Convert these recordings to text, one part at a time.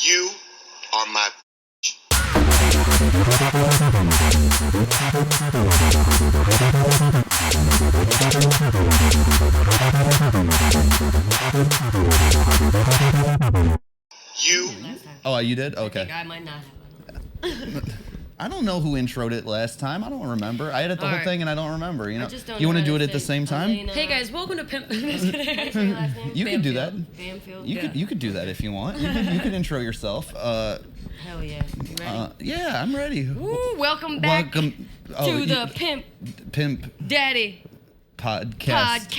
You are my You. Oh, you did? Okay. I think I might not have. I don't know who introed it last time. I don't remember. I edit the whole thing and I don't remember. You know. You want to do it at the same time? Alaina. Hey guys, welcome to Pimp. You can do that. Bamfield. You could do that if you want. You could intro yourself. Hell yeah. You ready? Yeah, I'm ready. Ooh, welcome back to the Pimp Daddy podcast.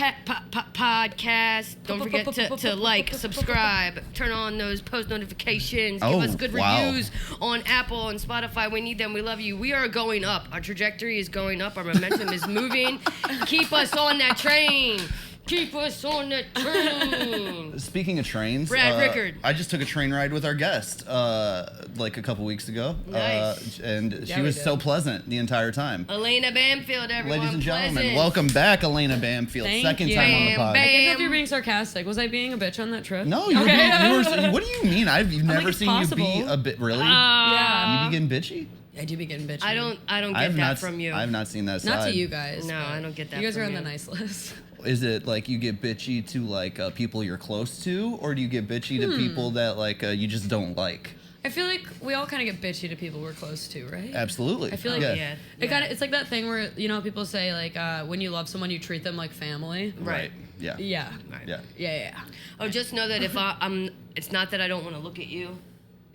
Podcast. Don't forget to like, subscribe, turn on those post notifications, give us good reviews on Apple and Spotify. We need them. We love you. We are going up. Our trajectory is going up. Our momentum is moving. Keep us on that train. Keep us on the train. Speaking of trains, Brad Rickert. I just took a train ride with our guest like a couple weeks ago. Nice. And she was so pleasant the entire time. Alaina Bamfield, everyone. Ladies and gentlemen, pleasant. welcome back, Alaina Bamfield. Second time on the pod. Bam. I guess if you're being sarcastic, was I being a bitch on that trip? No, you were. What do you mean? You've never seen possible. you be a bit. Really? Yeah. You be getting bitchy? I do be getting bitchy. I don't get that from you. I have not seen that side. Not to you guys. No, I don't get that. You guys from are on the nice list. Is it like you get bitchy to like people you're close to, or do you get bitchy to people that like you just don't like? I feel like we all kind of get bitchy to people we're close to, right? Absolutely. I feel like yeah. It's like that thing where people say like when you love someone you treat them like family. Right. Yeah. Yeah. Right. Yeah. Oh, just know that if I'm, it's not that I don't want to look at you.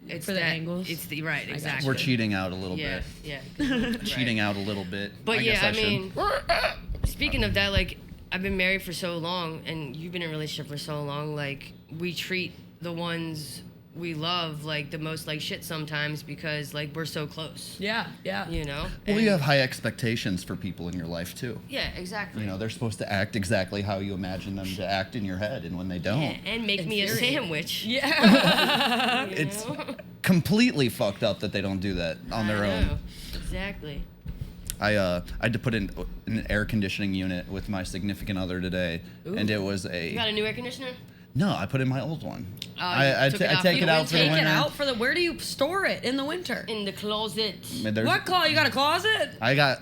It's For the that angles? It's the right, exactly. We're cheating out a little bit. Yeah. Cheating out a little bit. But guess I should. mean, speaking of that, like I've been married for so long, and you've been in a relationship for so long. Like we treat the ones we love like the most like shit sometimes because like we're so close. Yeah. You know. Well, you have high expectations for people in your life too. Yeah, exactly. You know, they're supposed to act exactly how you imagine them to act in your head, and when they don't, and make me a sandwich. Yeah. it's completely fucked up that they don't do that on their own. Exactly. I had to put in an air conditioning unit with my significant other today, and it was You got a new air conditioner? No, I put in my old one. I take it out for the winter. Take it out for the. Where do you store it in the winter? In the closet. What closet? You got a closet? I got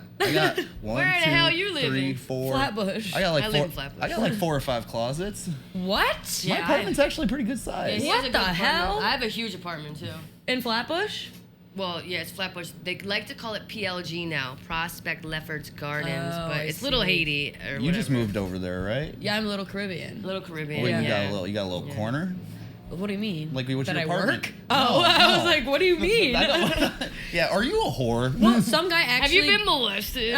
one, Where the 2, hell you living? 3, 4. Flatbush. I live in Flatbush. I got like 4 or 5 closets. What? My apartment's actually pretty good size. Yeah, What the hell? I have a huge apartment too. In Flatbush? Well, yeah, it's Flatbush. They like to call it PLG now, Prospect Lefferts Gardens, Oh, but I it's Little see. Haiti or You whatever. just moved over there, right? Yeah, I'm a little Caribbean. Little Caribbean. Wait, yeah. you got a little corner? What do you mean? Like, what's that your I apartment? work? Oh, I was like, what do you mean? Yeah, are you a whore? Well, some guy actually. Have you been molested?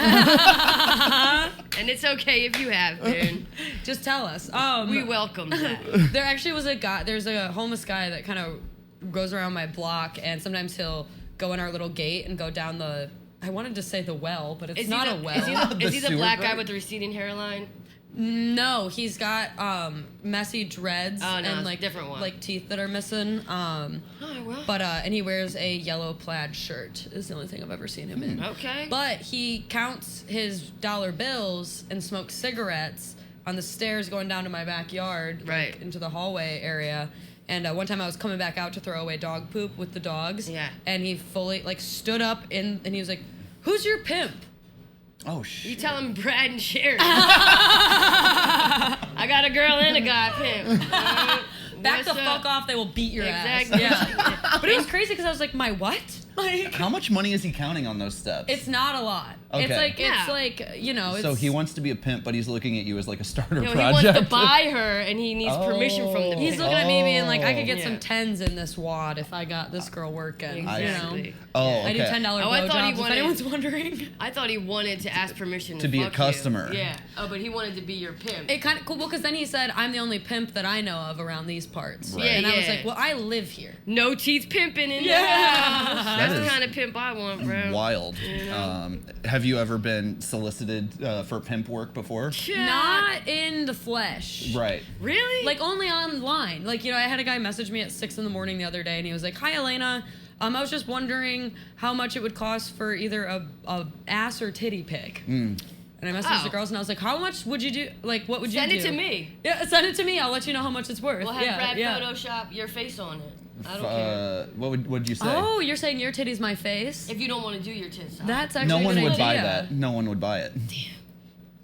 And it's okay if you have been. Just tell us. We welcome that. There actually was a guy. There's a homeless guy that kind of goes around my block, and sometimes he'll go in our little gate and go down the. I wanted to say the well, but it's not a well. Is he the sewer black guy grate? with the receding hairline? No, he's got messy dreads Oh, no, and it's like a different one. like teeth that are missing. Oh, well. But and he wears a yellow plaid shirt. Is the only thing I've ever seen him in. Okay. But he counts his dollar bills and smokes cigarettes on the stairs going down to my backyard, Right. like, into the hallway area. And one time I was coming back out to throw away dog poop with the dogs. Yeah. And he fully like stood up and he was like, "Who's your pimp?" Oh, shit. You tell him Brad and Sheri. I got a girl and a guy pimp. Back the fuck off, they will beat your ass. Yeah. But it was crazy because I was like, my what? Like, How much money is he counting on those steps? it's not a lot. Okay. It's like, it's So he wants to be a pimp, but he's looking at you as like a starter No, he project. wants to buy her, and he needs permission from the He's pimp. looking at me being like, I could get Yeah. some 10s in this wad if I got this girl working. Exactly. You know? Oh, I do okay. $10 Oh, I thought he blowjobs, if wanted- anyone's wondering. I thought he wanted to ask permission To be a fuck you. customer. Yeah. Oh, but he wanted to be your pimp. It kind of cool because then he said, I'm the only pimp that I know of around these parts. Right. Yeah, And I was yeah. like, well, I live here. No teeth pimping in Yeah. the house. That That's is the kind of pimp I want, bro. Wild. You know? Have you ever been solicited for pimp work before? Yeah. Not in the flesh. Right. Really? Like only online. Like, I had a guy message me at 6 a.m. the other day and he was like, "Hi, Alaina. I was just wondering how much it would cost for either a ass or titty pic." And I messaged Oh. the girls and I was like, "How much would you do? Like, what would you Send do?" it to me. Yeah, send it to me. I'll let you know how much it's worth. We'll have yeah, Brad yeah. Photoshop your face on it. I don't care. What would you say? Oh, you're saying your titty's my face? If you don't want to do your tits out. That's actually No a one good would idea. buy that. No one would buy it.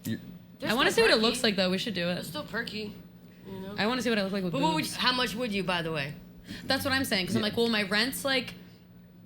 They're I want to still see what it perky. looks like, though. We should do It's it. still perky. You know? I want to see what I look like with But what would, boobs. how much would you, by the way? That's what I'm saying. Because I'm like, well, my rent's like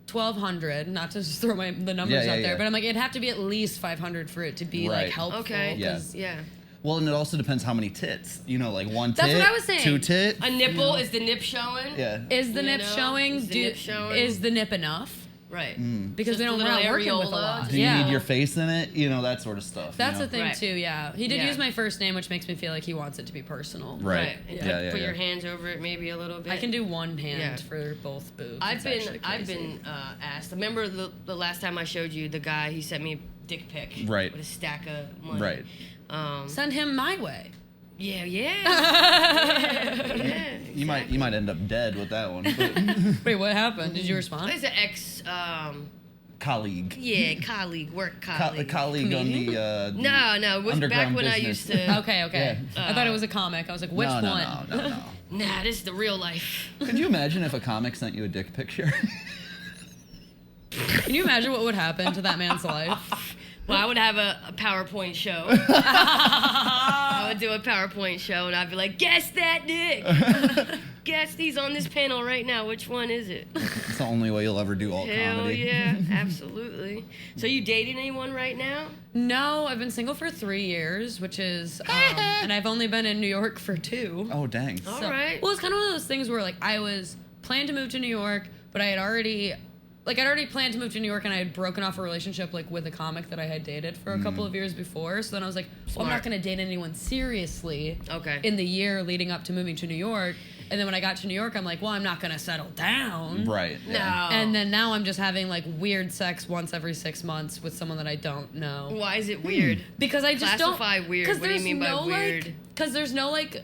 $1,200. Not to just throw the numbers Yeah, out there, yeah. but I'm like, it'd have to be at least $500 for it to be like Right. helpful. Okay. Yeah. 'cause Yeah. Well, and it also depends how many tits. You know, like one tit. That's what I was saying. 2 tit. A nipple, is the nip showing? Yeah. Is the You nip know, showing? is the nip showing? Is the nip enough? Right. Because Just a we're little not working with a areola. lot. Do you yeah. need your face in it? You know, that sort of stuff. That's you the know? thing Right. too, yeah. He did Yeah. use my first name, which makes me feel like he wants it to be personal. Right. And Yeah. put your hands over it maybe a little bit. I can do one hand Yeah. for both boobs. I've It's been actually crazy. asked. Remember the last time I showed you the guy? He sent me a dick pic. Right. With a stack of money. Right. Send him my way. Yeah. Yeah. You might end up dead with that one. But Wait, what happened? Did you respond? He's an ex. colleague. Colleague, work colleague. Colleague on the. No, it was back underground when I business. used to. Okay. Yeah. I thought it was a comic. I was like, which no, one? No. Nah, this is the real life. Could you imagine if a comic sent you a dick picture? Can you imagine what would happen to that man's life? Well, I would have a PowerPoint show. I would do a PowerPoint show, and I'd be like, guess that dick. Guess he's on this panel right now. Which one is it? It's the only way you'll ever do alt Hell comedy. yeah, absolutely. So you dating anyone right now? No, I've been single for 3 years, which is, and I've only been in New York for 2. Oh dang. All right. Well, it's kind of one of those things where like I was planned to move to New York, but I'd already planned to move to New York, and I had broken off a relationship like with a comic that I had dated for a couple of years before. So then I was like, well, I'm not Smart. going to date anyone seriously. Okay. In the year leading up to moving to New York, and then when I got to New York, I'm like, well, I'm not going to settle down. Right. No. Yeah. And then now I'm just having like weird sex once every 6 months with someone that I don't know. Why is it weird? Because I just Classify don't. weird. 'cause What do you there's mean by no, weird? Because there's no like,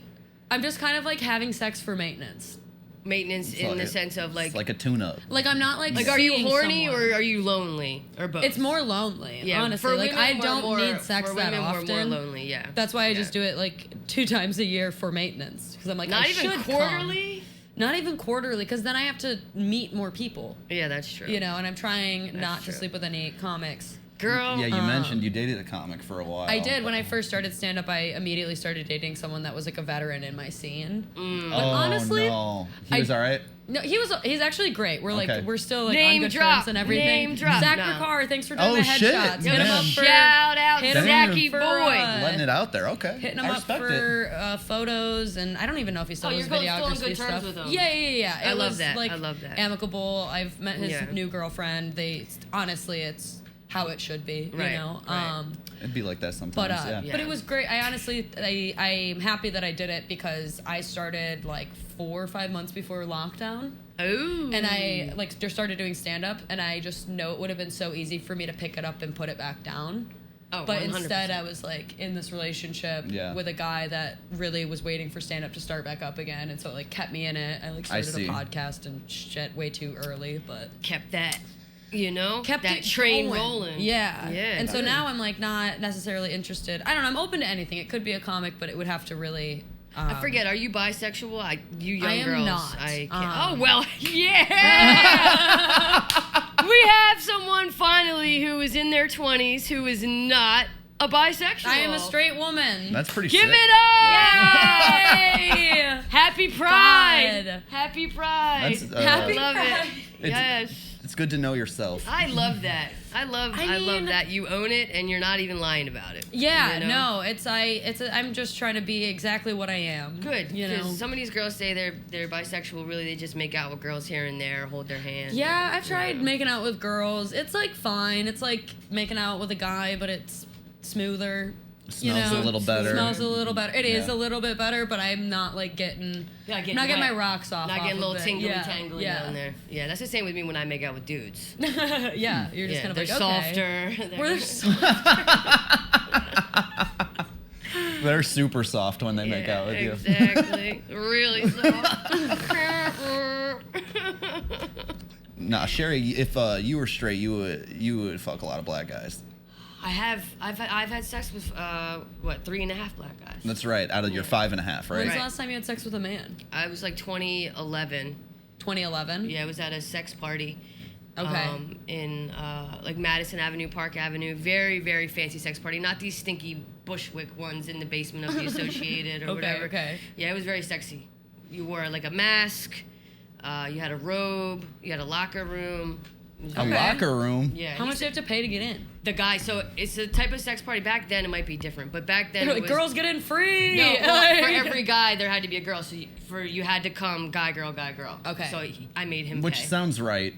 I'm just kind of like having sex for maintenance. Maintenance It's in like- the sense of like It's like a tune-up. Like I'm not like. are you seeing horny someone. or are you lonely or both? It's more lonely. Yeah, honestly. for Like women, I we're don't more- need sex for that women, often. We're more lonely. Yeah. That's why I Yeah. just do it like 2 times a year for maintenance because I'm like Not I even should quarterly. come. Not even quarterly, because then I have to meet more people. Yeah, that's true. You know, and I'm trying not true. to sleep with any comics. Girl. Yeah, you mentioned you dated a comic for a while. I did. When I first started stand up, I immediately started dating someone that was like a veteran in my scene. Mm. But honestly, no. He I- was all right. no, he's actually great. We're like Okay. we're still like Name on good drop. terms and everything. Name drop. Zach No. Ricard, thanks for doing Oh, my shit. headshots. Yeah. Hit him up for Shout out, hit him Zachy for, boy. Letting it out there. Okay. hitting him I up respect it. for photos, and I don't even know if he still Oh, does you're still on videography good terms stuff. with him. Yeah. I It love was, that. Like, I love that. Amicable. I've met his Yeah. new girlfriend. They honestly, it's how it should be. Right, You know. right. It'd be like that sometimes. But yeah. Yeah. but it was great. I honestly, I'm happy that I did it because I started like 4 or 5 months before lockdown. Oh. And I like just started doing stand up, and I just know it would have been so easy for me to pick it up and put it back down. Oh, But 100%. instead, I was like in this relationship Yeah. with a guy that really was waiting for stand up to start back up again, and so it like kept me in it. I like started see. a podcast and shit way too early, but kept that. You know, kept that it train going. rolling. Yeah, Yeah. And so good. now I'm like not necessarily interested. I don't know. I'm open to anything. It could be a comic, but it would have to really. I forget. Are you bisexual? You young I am girls. not. I can't. Oh well, yeah. We have someone finally who is in their 20s who is not a bisexual. I am a straight woman. That's pretty Give sick. it up! Yay! Happy Pride! God. Happy Pride! That's, Happy I love Pride. it. Yes. It's good to know yourself. I love that. I love mean- that you own it and you're not even lying about it. Yeah, you know? no, I'm just trying to be exactly what I am. Good. you know. Some of these girls say they're bisexual. Really, they just make out with girls here and there, hold their hand. Yeah, I've you tried know. making out with girls. It's like fine. It's like making out with a guy, but it's smoother. Smells a little better. Smells a little better. It is Yeah. a little bit better, but I'm not like getting. Not getting not getting my wet. rocks off. Not getting a little tingly yeah, tangly yeah. down there. Yeah, that's the same with me when I make out with dudes. Yeah, you're just Yeah, kind of they're like okay. softer. We're They're super soft when they make out with you. Exactly. Really soft. Nah, Sheri, if you were straight, you would fuck a lot of black guys. I've had sex with 3.5 black guys. That's right. Out of your 5.5, right? When's the Right. last time you had sex with a man? I was like 2011. 2011. Yeah, it was at a sex party. Okay. In like Madison Avenue, Park Avenue. Very, very fancy sex party. Not these stinky Bushwick ones in the basement of the Associated or whatever. Okay. Yeah, it was very sexy. You wore like a mask. You had a robe. You had a locker room. A locker room? Yeah. How much do you have to pay to get in? The guy. So it's a type of sex party. Back then it might be different, but back then it was, girls get in free. No, well, for every guy there had to be a girl. So you had to come guy, girl, guy, girl. Okay. So I made him. Which pay. sounds right.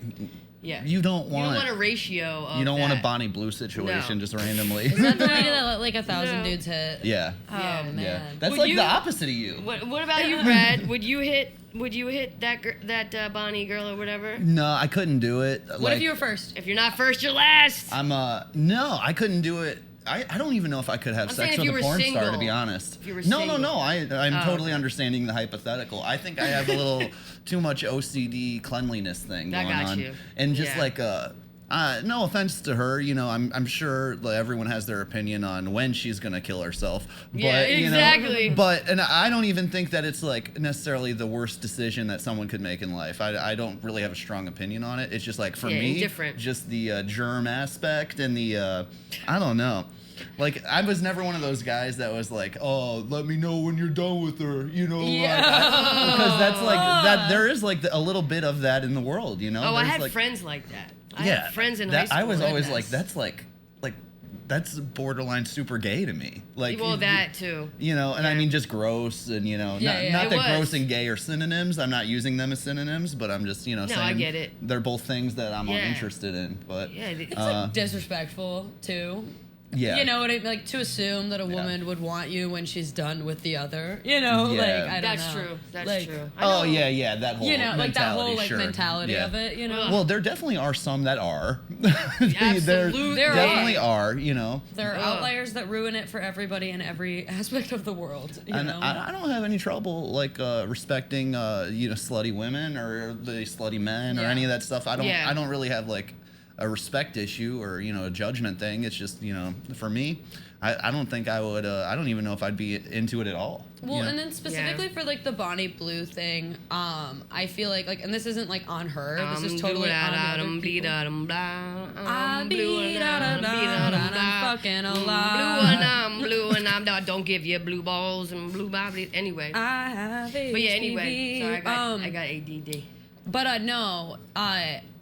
Yeah. You don't want a ratio of You don't want a that. Bonnie Blue situation No. just randomly. Is that the lady that like 1,000 No. dudes hit? Yeah. Oh Yeah. man. Yeah. That's Would like you- the opposite of you. What about you, Brad? Would you hit that Bonnie girl or whatever? No, I couldn't do it. What if you were first? If you're not first, you're last. No, I couldn't do it. I don't even know if I could have I'm sex saying if with you a were porn star, to single. be honest. If you were No, single. I'm Oh, totally okay. understanding the hypothetical. I think I have a little too much OCD cleanliness thing I going got on. you. And just Yeah. like no offense to her, you know, I'm sure that everyone has their opinion on when she's gonna kill herself. But, Yeah, you know, exactly. and I don't even think that it's like necessarily the worst decision that someone could make in life. I don't really have a strong opinion on it. It's just like for Yeah, me, indifferent. just the germ aspect and the I don't know. Like, I was never one of those guys that was like, oh, let me know when you're done with her, you know? Because that's like, that. There is like a little bit of that in the world, you know? Oh, I There's, had like, friends like that. I yeah, had friends in that, high school. I was always Goodness. like, that's borderline super gay to me. Like, Well, that too. you know, and I Yeah. mean just gross and, you know, Yeah, not it that was. gross and gay are synonyms. I'm not using them as synonyms, but I'm just, you know, No, saying I get it. they're both things that I'm Yeah. interested in. But Yeah, it's It's like disrespectful too. yeah. You know what I like to assume that a woman would want you when she's done with the other. You know, Yeah. like I don't That's know. true. That's Like, true. I Oh know. yeah, that whole You know, like that whole like sure. mentality Yeah. of it. You know, Well, there definitely are some that are. Absolutely. there There definitely are. You know, there are Ugh. outliers that ruin it for everybody in every aspect of the world. You and know, I don't have any trouble like respecting you know, slutty women or the slutty men or Yeah. any of that stuff. I Yeah. don't really have like a respect issue or, you know, a judgment thing. It's just, you know, for me, I don't think I would. I don't even know if I'd be into it at all. Well, you know? and then specifically for like the Bonnie Blue thing, I feel like and this isn't like on her. This is totally on the other people. I'm fucking alive. I'm blue and I'm don't give you blue balls and blue bobby. Anyway. I have But yeah, anyway. HPV. So I got ADD. But no,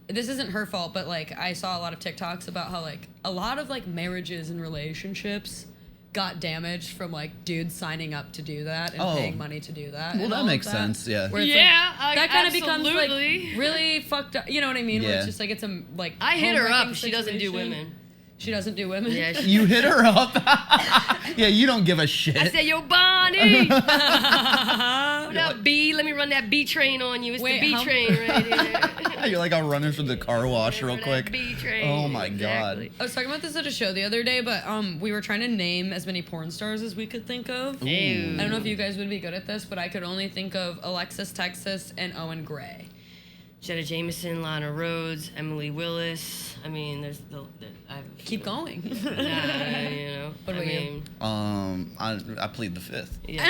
this isn't her fault, but like I saw a lot of TikToks about how like a lot of like marriages and relationships got damaged from like dudes signing up to do that and Oh. paying money to do that. Well, and that all of makes sense, yeah. Where it's that kind of becomes like really fucked up. You know what I mean? Where Yeah. it's just like it's a like I hit her home-wrecking up. She doesn't do situation. women. She doesn't do women. Yeah, she, You hit her up. Yeah, you don't give a shit. I said, yo, Bonnie. What up, B? Let me run that B train on you. It's Wait, the B how- train right here. You're like, I'll run into the car wash real Remember that quick. B train. Oh my Exactly. god. I was talking about this at a show the other day, but we were trying to name as many porn stars as we could think of. Ew. I don't know if you guys would be good at this, but I could only think of Alexis Texas and Owen Gray. Jenna Jameson, Lana Rhodes, Emily Willis. I mean, there's Keep going. Nah, you know. What about you? I plead the fifth. Yeah.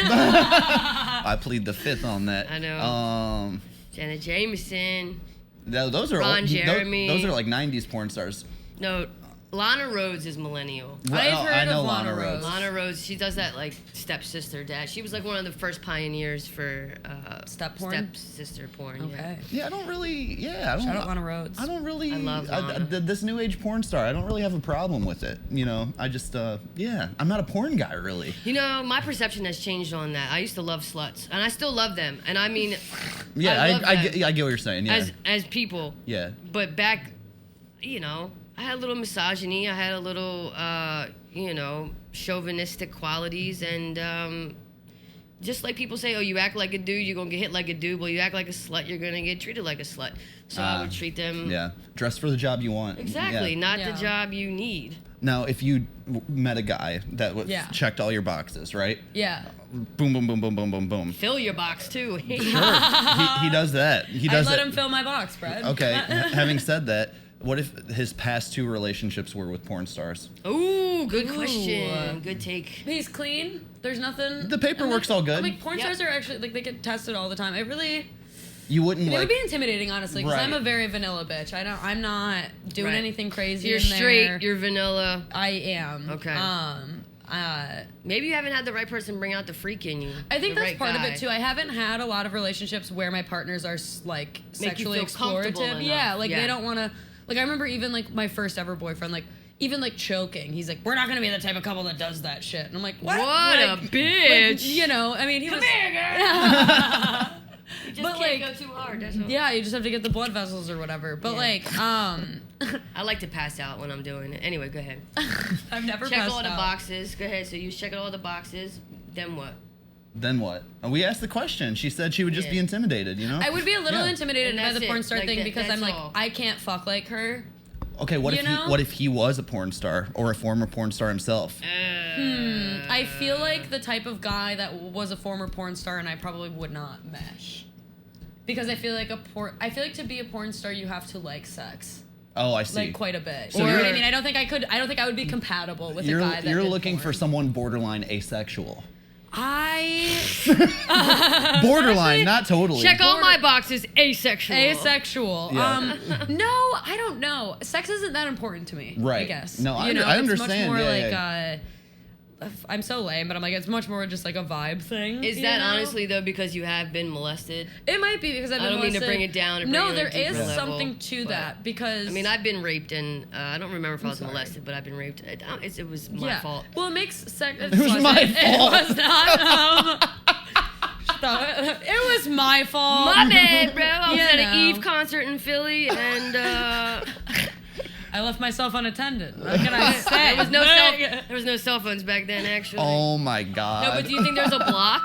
I plead the fifth on that. I know. Um, Jenna Jameson. those are Ron old, Jeremy. Those are like '90s porn stars. No, Lana Rhodes is millennial. I've heard I know of Lana Lana Rhodes. Rhodes. Lana Rhodes, she does that like stepsister dad. She was like one of the first pioneers for Step porn? stepsister porn. Okay. Yeah, I don't really. Yeah, I don't. Shout out Lana Rhodes. I don't really. I love Lana. This new age porn star. I don't really have a problem with it. You know, I just. Yeah, I'm not a porn guy really. You know, my perception has changed on that. I used to love sluts, and I still love them. And I mean, Yeah, I love them I get what you're saying. Yeah. as people. Yeah. But back, you know, I had a little misogyny. I had a little, you know, chauvinistic qualities. And just like people say, oh, you act like a dude, you're going to get hit like a dude. Well, you act like a slut, you're going to get treated like a slut. So I would treat them. Yeah. Dress for the job you want. Exactly. Yeah. Not Yeah. the job you need. Now, if you met a guy that Yeah. checked all your boxes, right? Yeah. Boom, boom, boom, boom, boom, boom, boom. Fill your box, too. Sure. he does that. He does I'd let that. him fill my box, Brad. Okay. Having said that, what if his past 2 relationships were with porn stars? Ooh, good Ooh. question. Good take. He's clean. There's nothing. The paperwork's all good. Like porn Yep. stars are actually like they get tested all the time. You wouldn't It like. would be intimidating, honestly, because I'm Right. a very vanilla bitch. I'm not doing Right. anything crazy. You're in there. straight. You're vanilla. I am. Okay. Maybe you haven't had the right person bring out the freak in you. I think the that's right part guy. of it too. I haven't had a lot of relationships where my partners are like Make you sexually feel comfortable explorative. enough. Yeah, like Yeah. they don't want to. Like I remember even like my first ever boyfriend, like even like choking. He's like, "We're not gonna be the type of couple that does that shit." And I'm like, "What? What a Like, bitch. you know, I mean, he Come was. here, girl. You just But, can't like, go too hard. That's all. Yeah, you just have to get the blood vessels or whatever. But Yeah. like, I like to pass out when I'm doing it. Anyway, go ahead. I've never Check passed all the out. boxes. Go ahead. So you check all the boxes. Then what? Then what? We asked the question. She said she would just Yeah. be intimidated. You know. I would be a little Yeah. intimidated And by the that's porn it. star Like, thing because that's I'm like, all. I can't fuck like her. Okay, what You if know? what if he was a porn star or a former porn star himself? I feel like the type of guy that was a former porn star and I probably would not mesh. Because I feel like to be a porn star you have to like sex. Oh, I see. Like quite a bit. So You know what I you're- mean? I don't think I would be compatible with you're a guy that you're did looking porn. for someone borderline asexual. Honestly, Not totally. Check all my boxes. Asexual. asexual. Yeah. No, I don't know. Sex isn't that important to me. I Right. guess. No, I you know, I it's understand. much more Yeah, like I'm so lame, but I'm like it's much more just like a vibe thing. Is you that know? honestly though because you have been molested? It might be because I've been I don't mean to molested. bring it down or No, bring it there to a deeper is level, something to but- that because I mean, I've been raped, and I don't remember if I was sorry. molested, but I've been raped. It was my fault. Well, it makes sex. It was my It fault. was not. It was my fault. My bad, bro. I was You at an know. Eve concert in Philly, and I left myself unattended. What can I say? there was no cell phones back then, actually. Oh my god. No, but do you think there's a block?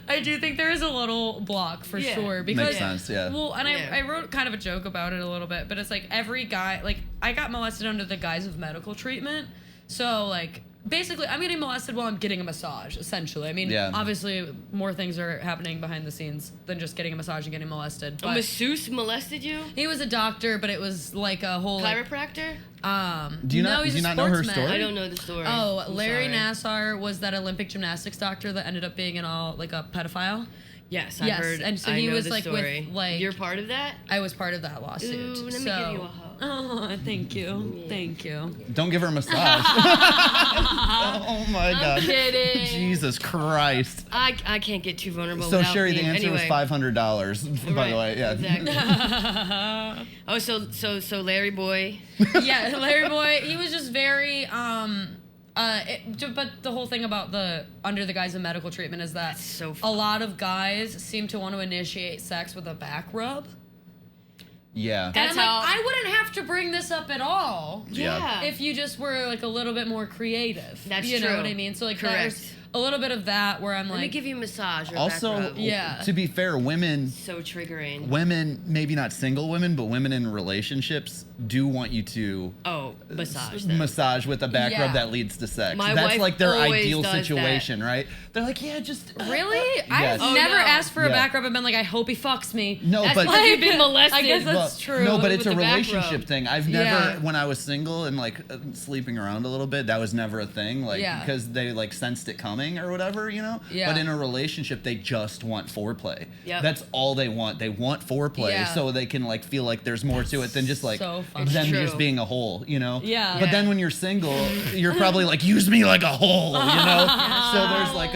I do think there is a little block for Yeah. sure because Makes sense, yeah. Well, and Yeah. I wrote kind of a joke about it a little bit, but it's like every guy, like I got molested under the guise of medical treatment, so like basically I'm getting molested while I'm getting a massage. Essentially, I mean, Yeah. obviously more things are happening behind the scenes than just getting a massage and getting molested. A But masseuse molested you? he was a doctor, but it was like a whole like, Chiropractor? Do you no, not- he's do you a not know her sportsman. story? I don't know the story. Oh, I'm Larry sorry. Nassar was that Olympic gymnastics doctor that ended up being like a pedophile. Yes, I Yes, heard. and so I he know was, the like, with, story. like- You're part of that? I was part of that lawsuit. Ooh, let me so, give you a hug. Oh, thank you. Thank you. Don't give her a massage. Oh my god. Kidding. Jesus Christ. I can't get too vulnerable. So without Sherry, the being, answer was anyway. $500. By the way, yeah. Exactly. Oh, so Larry boy. Yeah, Larry Boy, he was just very but the whole thing about the under the guise of medical treatment is that so a fun. lot of guys seem to want to initiate sex with a back rub. Yeah. And That's I'm how- like, I wouldn't have to bring this up at all. Yeah. If you just were like a little bit more creative. That's you know true. what I mean? So like Correct. there's a little bit of that where I'm Let me like give you a massage or a Also, back rub. Yeah. to be fair, women, So triggering. maybe not single women, but women in relationships do want you to Oh, massage them. massage with a back Yeah. rub that leads to sex. My That's wife like their always ideal does situation, right? They're like, yeah, just Really? Yes. I've Oh, never no. ask for a Yeah. back rub and been like, I hope he fucks me. No, That's but because you've been molested. I guess that's Well, true. No, but it's with a the back relationship rub. thing. I've never, Yeah. when I was single and like sleeping around a little bit, that was never a thing. Like, Yeah. because they like sensed it coming or whatever, you know? Yeah. But in a relationship, they just want foreplay. Yep. That's all they want. They want foreplay Yeah. so they can like feel like there's more to it than just like so fucking them true. just being a hole, you know? Yeah. But then Yeah. when you're single, you're probably like, use me like a hole, you know? So there's like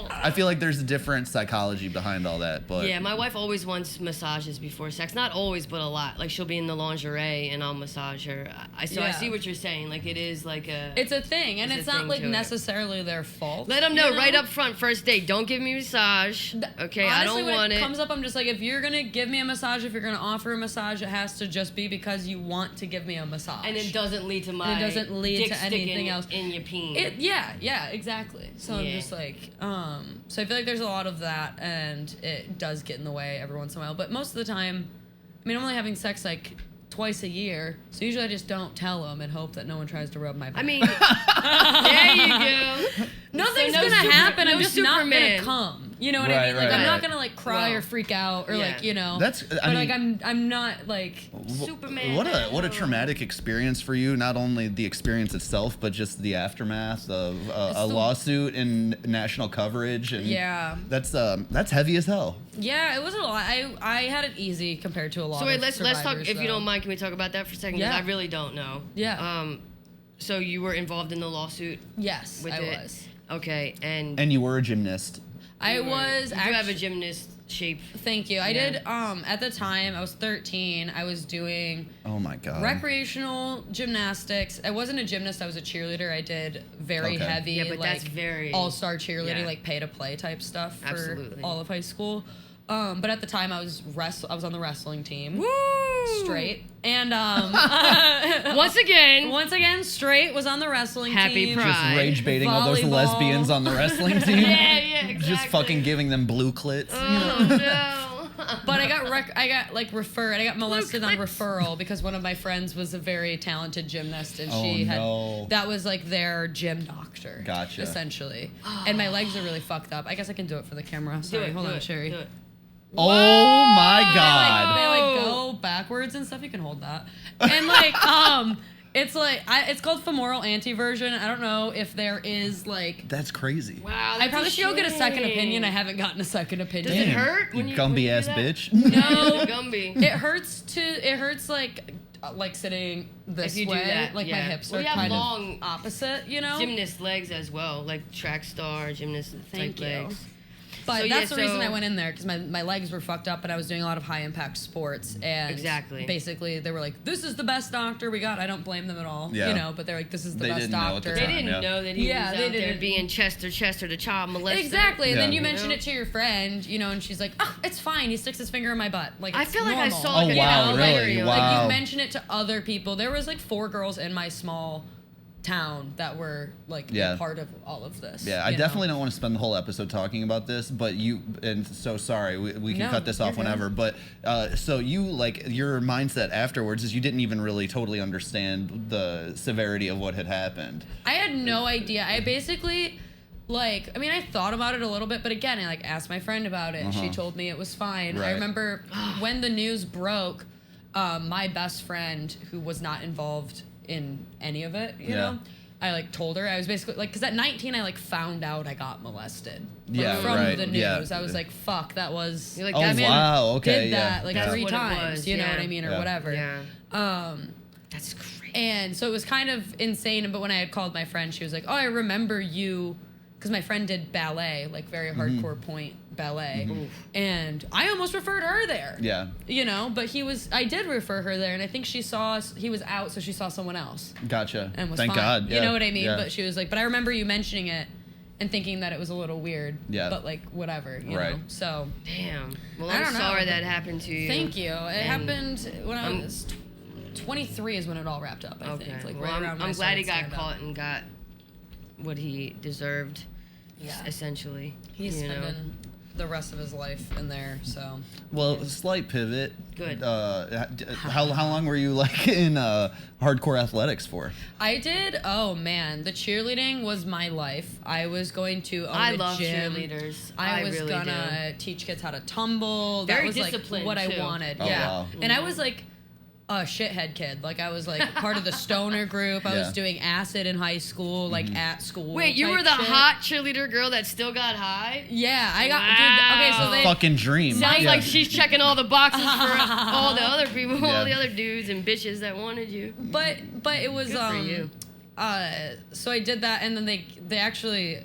I feel like there's a different psychology behind all that. But Yeah, my wife always wants massages before sex. Not always, but a lot. Like she'll be in the lingerie and I'll massage her. I Yeah. see what you're saying. Like it is like a. It's a thing, and There's it's a not thing like to it. necessarily their fault. Let them know, you know? right up front, first date. Don't give me a massage. Okay, I Honestly, don't when want it it. comes up, I'm just like, if you're gonna give me a massage, if you're gonna offer a massage, it has to just be because you want to give me a massage. And it doesn't lead to my. And it doesn't lead dick to sticking anything else. in your peen. Yeah, exactly. So I'm Yeah. just like, so I feel like there's a lot of that, and it does get in the way every once in a while. But most of the time, I mean, I'm only having sex like twice a year, so usually I just don't tell them and hope that no one tries to rub my back. I mean, there you go. nothing's So no gonna happen. no I'm just not Superman. gonna come. You know what I Right, mean? Like, right, I'm not right. gonna like cry Well, or freak out or yeah. like, you know. That's- but I like mean- I'm not like. Superman. What a traumatic experience for you. Not only the experience itself, but just the aftermath of a lawsuit and national coverage. And Yeah. that's heavy as hell. Yeah, it was a lot. I had it easy compared to a lot. So wait, of let's talk. survivors, If you though. don't mind, can we talk about that for a second? 'Cause Yeah. I really don't know. Yeah. So you were involved in the lawsuit Yes, with I it. was. Okay, and And you were a gymnast. I was. You do have a gymnast shape. Thank you. I Yeah. did. At the time, I was 13. I was doing Oh my god. recreational gymnastics. I wasn't a gymnast. I was a cheerleader. I did very Okay. heavy, Yeah, but like that's very- all-star cheerleading, yeah. like pay-to-play type stuff for Absolutely. all of high school. But at the time, I was on the wrestling team. Woo! Straight. And Once again, once again, straight was on the wrestling Happy team. Pride. Just rage baiting all those Volleyball. lesbians on the wrestling team. yeah, exactly. Just fucking giving them blue clits. Oh no. But I got like referred. I got molested on clips. referral because one of my friends was a very talented gymnast, and Oh, she had no. that was like their gym doctor. Gotcha. Essentially, and my legs are really fucked up. I guess I can do it for the camera. Do Sorry, it, hold do on, it, Sheri. do it. Oh my god. They like go backwards and stuff. You can hold that. And like it's like it's called femoral anteversion. I don't know if there is like. That's crazy. Wow. I that's probably a should go get a second shame. opinion. I haven't gotten a second opinion. Does it hurt when You you when Gumby you ass do that? bitch. No. Gumby. It hurts like sitting this If you do way. that, like yeah. my hips Well, are you have kind long of opposite, you know? Gymnast legs as well, like track star, gymnast Thank type you. legs. But So, that's yeah, the reason so- I went in there because my legs were fucked up and I was doing a lot of high impact sports. And Exactly. basically they were like, this is the best doctor we got. I don't blame them at all. Yeah. You know, but they're like, this is the They best didn't know at the doctor. They time. didn't yeah. know that he Yeah, was they out there didn't. being Chester the child molester. Exactly. And then Yeah. you mention know? it to your friend, you know, and she's like, oh, it's fine. He sticks his finger in my butt. Like, I it's feel like I normal. saw like Oh, a wow, documentary really? on Wow. Like you mention it to other people. There was like 4 girls in my small town that were like Yeah. a part of all of this. Yeah, I you definitely know? don't want to spend the whole episode talking about this, but and so sorry, we can No, cut this you're off good. whenever. But so you like your mindset afterwards is you didn't even really totally understand the severity of what had happened. I had no idea. I basically like I mean I thought about it a little bit, but again I like asked my friend about it and she told me it was fine. Right. I remember when the news broke, my best friend who was not involved in any of it, you know, I like told her I was basically like because at 19 I like found out I got molested. Like, Yeah, from right, the yeah. news. I was like, fuck, that was You're like, Oh that's wow, okay, did yeah. that like yeah. 3 what it times, was, you know yeah. what I mean, or Yeah. whatever. Yeah. That's crazy. And so it was kind of insane. But when I had called my friend, she was like, oh, I remember you. Because my friend did ballet, like very hardcore point ballet. And I almost referred her there. Yeah, You know, but I did refer her there. And I think he was out, so she saw someone else. gotcha. And was Thank fine. God. You yeah, know what I mean? yeah. But she was like, but I remember you mentioning it and thinking that it was a little weird. Yeah. But like, whatever, you Right. know? So, Damn. Well, I I'm don't know, sorry but- that happened to you. thank you. It happened when I I'm- was 23 is when it all wrapped up, I Okay. think. Like, Well, right around when I'm I glad he started got stand-up. caught and got what he deserved. Yeah. Essentially. He's you know? spending the rest of his life in there, so. Well, slight pivot. Good. How long were you like in hardcore athletics for? I did, oh man, the cheerleading was my life. I was going to own I a love gym. cheerleaders. I was really gonna teach kids how to tumble. Very that was disciplined, like what too. I wanted. Oh, yeah. wow. And I was like a shithead kid. Like I was like part of the stoner group. I was Yeah. doing acid in high school, like at school. Wait, you type were the shit. hot cheerleader girl that still got high? Yeah, I got Wow. dude, okay, so they Fucking dream. Sounds Yeah. like she's checking all the boxes for all the other people, Yeah. all the other dudes and bitches that wanted you. but it was Good for you. So I did that and then they actually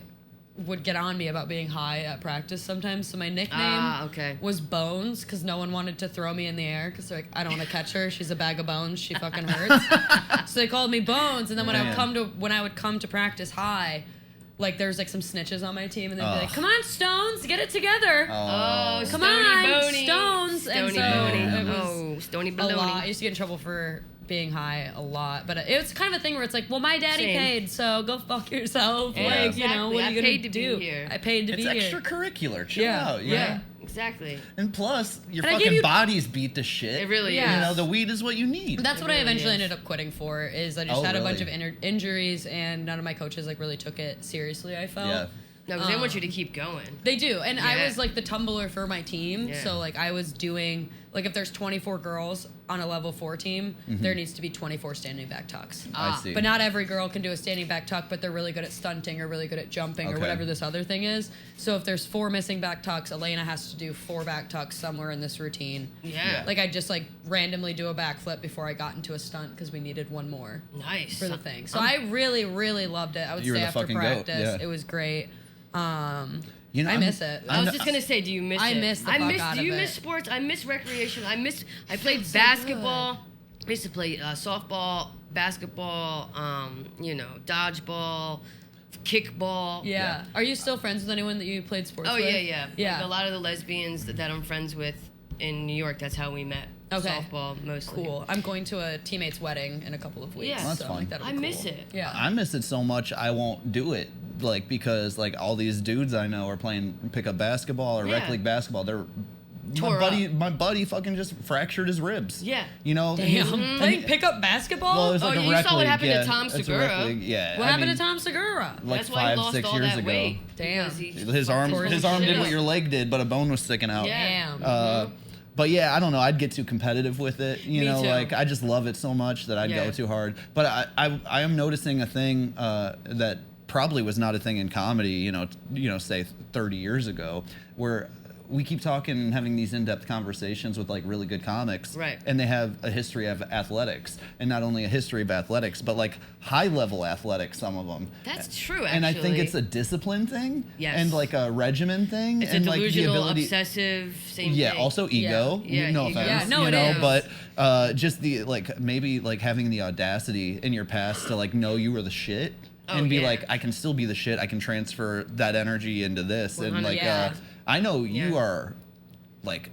would get on me about being high at practice sometimes. So my nickname Okay. was Bones because no one wanted to throw me in the air because they're like, I don't want to catch her. She's a bag of bones. She fucking hurts. So they called me Bones. And then when I would come to practice high, like there's like some snitches on my team and they'd be like, come on, Stones, get it together. Oh, Come Stony on, Boney. Stones. And Stony so Boney. it was Oh, Stony a lot. I Baloney. used to get in trouble for being high a lot, but it was kind of a thing where it's like, well, my daddy Same. paid, so go fuck yourself. Yeah, Like, you know, exactly. what are I you gonna paid to be do? here. I paid to It's be here. extracurricular. Chill Yeah, out. yeah. Exactly. And plus, your And I gave fucking you- bodies beat the shit. It really Yeah. You is. know, the weed is what you need. That's It what I really eventually is. ended up quitting for. Is I just Oh, had a bunch of really? injuries, and none of my coaches like really took it seriously. I felt. Yeah. No, because they want you to keep going. They do. And I Yeah. was like the tumbler for my team. Yeah. So like I was doing, like if there's 24 girls on a level 4 team, there needs to be 24 standing back tucks. I see. But not every girl can do a standing back tuck, but they're really good at stunting or really good at jumping or Okay. whatever this other thing is. So if there's 4 missing back tucks, Alaina has to do 4 back tucks somewhere in this routine. Yeah. Like I'd just like randomly do a backflip before I got into a stunt because we needed one more Nice. for the thing. So I really, really loved it. I would You were stay the after fucking goat, practice. yeah. It was great. You know, I miss it. I was just gonna say, do you miss I it? miss the fuck out Do you of miss it. sports? I miss recreation. I played so basketball. I used to play softball, basketball, dodgeball, kickball. Yeah. Are you still friends with anyone that you played sports Oh with? yeah. Yeah. Like a lot of the lesbians that I'm friends with in New York. That's how we met. Okay. Softball mostly. Cool. I'm going to a teammate's wedding in a couple of weeks. Yeah. Well, that's so fun. that'll I be miss cool. it. Yeah. I miss it so much I won't do it. Like because like all these dudes I know are playing pickup basketball or rec Yeah. league basketball. They're Tore my buddy fucking just fractured his ribs. Yeah. You know. Damn. and Playing pickup basketball? Well, it was like Oh, a you rec saw what league, happened to yeah. Tom It's a rec Segura. league, yeah. what I happened mean, to Tom Segura? Like That's why he 5, lost 6 all years that ago. weight. Damn. because he His fucking arm tore did shit what up. your leg did, but a bone was sticking out. Yeah. Damn. But yeah, I don't know. I'd get too competitive with it. You Me know, too. like I just love it so much that I'd Yeah. go too hard. But I am noticing a thing that probably was not a thing in comedy. Say 30 years ago, where we keep talking and having these in-depth conversations with like really good comics, Right. And they have a history of athletics, and not only a history of athletics, but like high-level athletics. Some of them. That's true, actually. And I think it's a discipline thing, Yes. and like a regimen thing, It's and a like the delusional, ability. obsessive, same Yeah, thing. also ego. Yeah, no ego. offense. Yeah, no, it is. But just the like maybe like having the audacity in your past to like know you were the shit Oh, and be yeah. like, I can still be the shit. I can transfer that energy into this, and like Yeah. I know you Yeah. are like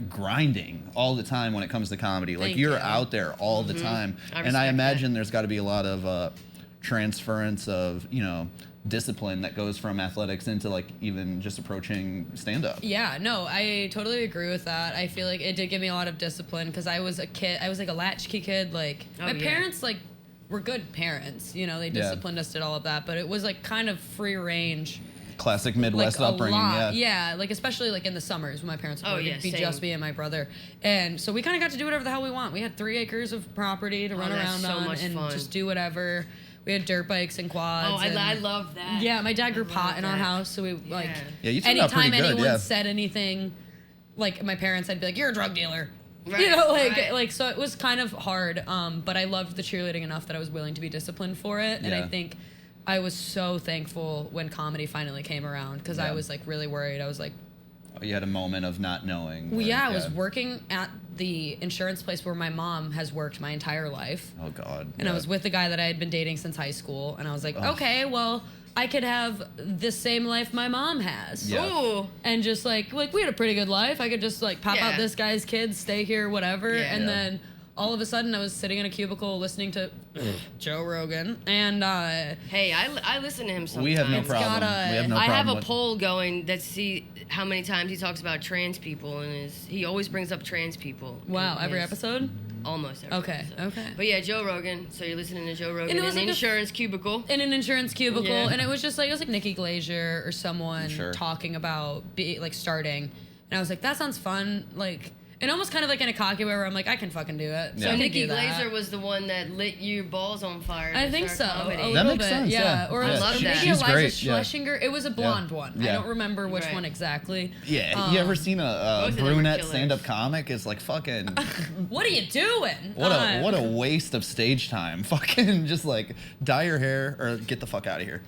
grinding all the time when it comes to comedy. Like Thank you're you. out there all the time, I and I respect imagine there's got to be a lot of transference of discipline that goes from athletics into like even just approaching stand-up. Yeah, no, I totally agree with that. I feel like it did give me a lot of discipline because I was a kid. I was like a latchkey kid. Like Oh, my yeah. parents, like were good parents. They Yeah. disciplined us, did all of that. But it was like kind of free range. Classic Midwest Like a upbringing. lot. Yeah. Like especially like in the summers when my parents would Oh, work, yeah, it'd be same. just me and my brother, and so we kind of got to do whatever the hell we want. We had 3 acres of property to run that's around so on much and fun. just do whatever. We had dirt bikes and quads. Oh, and I love that. yeah, my dad grew I pot love in our that. house, so we like Yeah, you turned out anytime pretty good, anyone yeah. said anything, like my parents, I'd be like, "You're a drug dealer." Right, right. Like so it was kind of hard, but I loved the cheerleading enough that I was willing to be disciplined for it, and I Yeah. think I was so thankful when comedy finally came around because I Yeah. was like really worried. I was like, You had a moment of not knowing. well, or- yeah, I was working at the insurance place where my mom has worked my entire life. Oh God. And I was with the guy that I had been dating since high school. And I was like, Ugh. okay, well, I could have the same life my mom has. Yeah. Ooh. And just like we had a pretty good life. I could just like pop Yeah. out this guy's kids, stay here, whatever. Yeah. And Yeah. then all of a sudden I was sitting in a cubicle listening to Joe Rogan. And Hey, I listen to him sometimes. We have no It's problem. gotta- We have no I problem have a with- poll going that see how many times he talks about trans people, and he always brings up trans people. wow, in every his- episode? Almost every Okay, episode. okay. But yeah, Joe Rogan. So you're listening to Joe Rogan And it in was an like a- insurance cubicle. In an insurance cubicle, Yeah. and it was just like Nikki Glaser or someone Sure. talking about starting, and I was like, that sounds fun, like, and almost kind of like in a cocky way where I'm like, I can fucking do it. Yeah. So I can Nikki do that. Glaser was the one that lit your balls on fire. I to think so. start comedy. A That little makes bit, sense, yeah. Or I it was love that. maybe She's Eliza great, yeah. Schlesinger. It was a blonde one. I Yeah. don't remember which Right. one exactly. Yeah, you ever seen a Both of them are brunette killers. stand-up comic? It's like fucking What are you doing? what a waste of stage time. Fucking just like dye your hair or get the fuck out of here.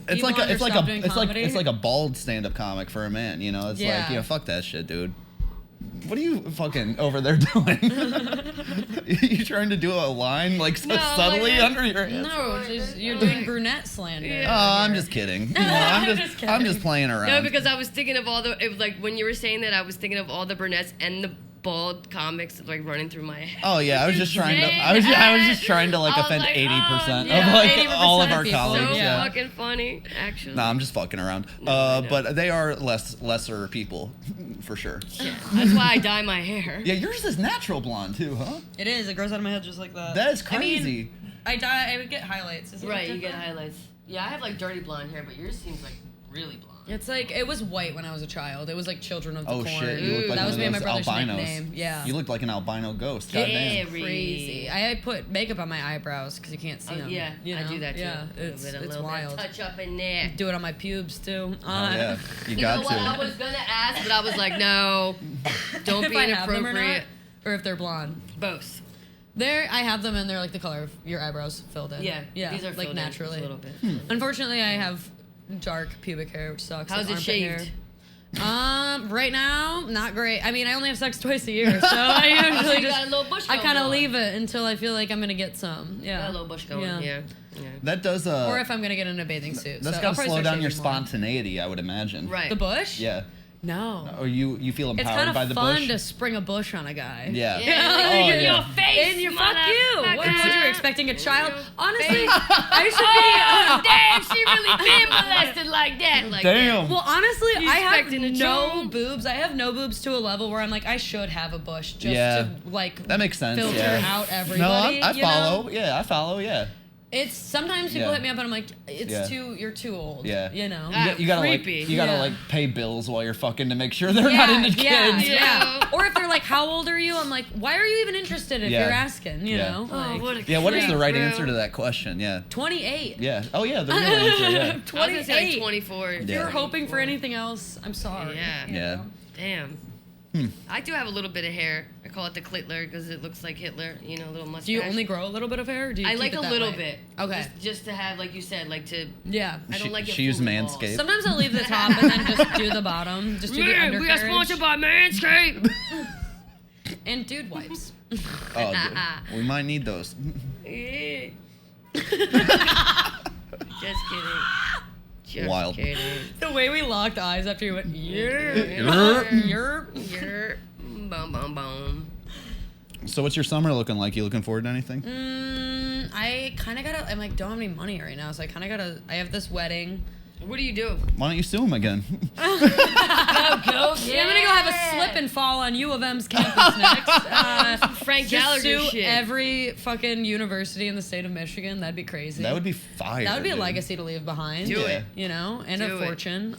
It's like blonde or stop doing comedy? it's like a bald stand-up comic for a man. It's like Yeah. fuck that shit, dude. What are you fucking over there doing? You trying to do a line like so No, subtly like, under your hands? No, you're doing brunette slander. Yeah. Oh, I'm just kidding. I'm Just I'm just kidding. playing around. No, because I was thinking of it was like when you were saying that, I was thinking of all the brunettes and the bald comics like running through my head. Oh yeah, I was just trying to. Saying I was that. just trying to like I was offend like, 80% oh, yeah, of like 80% all of of our people. colleagues. So Yeah. fucking funny, actually. Nah, I'm just fucking around. I know. But they are lesser people, for sure. Yeah, that's why I dye my hair. Yeah, yours is natural blonde too, huh? It is. It grows out of my head just like that. That is I mean, crazy. I would get highlights. Is it Right, you different? get highlights. Yeah, I have like dirty blonde hair, but yours seems like really blonde. It's like, it was white when I was a child. It was like Children of the Oh Corn. shit! You look like That one was of me and my those brother's albinos. nickname. Yeah. You look like an albino ghost. Goddamn. Crazy. I put makeup on my eyebrows because you can't see them. Yeah, you know? I do that too. Yeah, A it's little bit wild. of touch up in there. Do it on my pubes too. Oh, yeah, you You got know what? I to. was gonna ask, but I was like, no, don't If be I have them or not, inappropriate. or if they're blonde. Both. I have them and they're like the color of your eyebrows filled in. Yeah, Yeah. These are like filled naturally. in a little bit. Unfortunately, I have dark pubic hair, which sucks. How's like it armpit shaved? hair. Right now, not great. I mean, I only have sex twice a year, so I usually you just got a little bush I going kind of on. leave it until I feel like I'm gonna get some. Yeah, Got a little bush going. Yeah. That does. Or if I'm gonna get in a bathing suit. That's so gotta I'll probably slow start down your shaving more. spontaneity, I would imagine. Right. The bush? Yeah. No. Or you feel It's empowered kind by of the fun bush. to spring a bush on a guy. Yeah. Yeah, Oh, like, in yeah. your face. And you fuck you. What you were expecting a child? your Honestly, face. I should Oh, be. damn, she really been molested like that. Like Damn. Well, honestly, You I have expecting a no child? boobs. I have no boobs to a level where I'm like, I should have a bush just Yeah. to like That makes sense. filter Yeah. out No, everybody. I you know? follow. Yeah, I follow. Yeah. It's sometimes people Yeah. hit me up and I'm like, it's Yeah. you're too old. Yeah. You know. You gotta creepy. like you gotta Yeah. like pay bills while you're fucking to make sure they're not into kids. Yeah. Yeah. Or if they're like, how old are you? I'm like, why are you even interested if Yeah. you're asking? You Yeah. know. Oh, Like, what a Yeah, what is the creep, right bro. answer to that question? Yeah. 28. Yeah. Oh yeah, the real answer. Yeah. I was gonna say like 28. 24. If Yeah. you're hoping for anything else, I'm sorry. Yeah. You Yeah. know? Damn. I do have a little bit of hair. I call it the Clitler because it looks like Hitler. You know, a little mustache. Do you only grow a little bit of hair? Or do you I keep like it a that little way? bit. Okay. Just to have, like you said, like to. Yeah. I don't like it. She used fully bald. Manscaped. Sometimes I'll leave the top and then just do the bottom. Just do the Man, undercarriage. we got sponsored by Manscaped. And dude wipes. Oh, dude. We might need those. Yeah. Just kidding. Just Wild. kidding. The way we locked eyes after you went, yeah. Yerp. You're boom, boom, boom. So what's your summer looking like? You looking forward to anything? I kind of gotta, I'm like, don't have any money right now, so I kind of gotta, I have this wedding. What do you do? Why don't you sue him again? Go, Yeah, I'm gonna go have a slip and fall on U of M's campus next. Frank Just Gallagher sue shit. every fucking university in the state of Michigan. That'd be crazy. That would be fire. That would be a dude. legacy to leave behind. Do it. You know, and Do a it. fortune.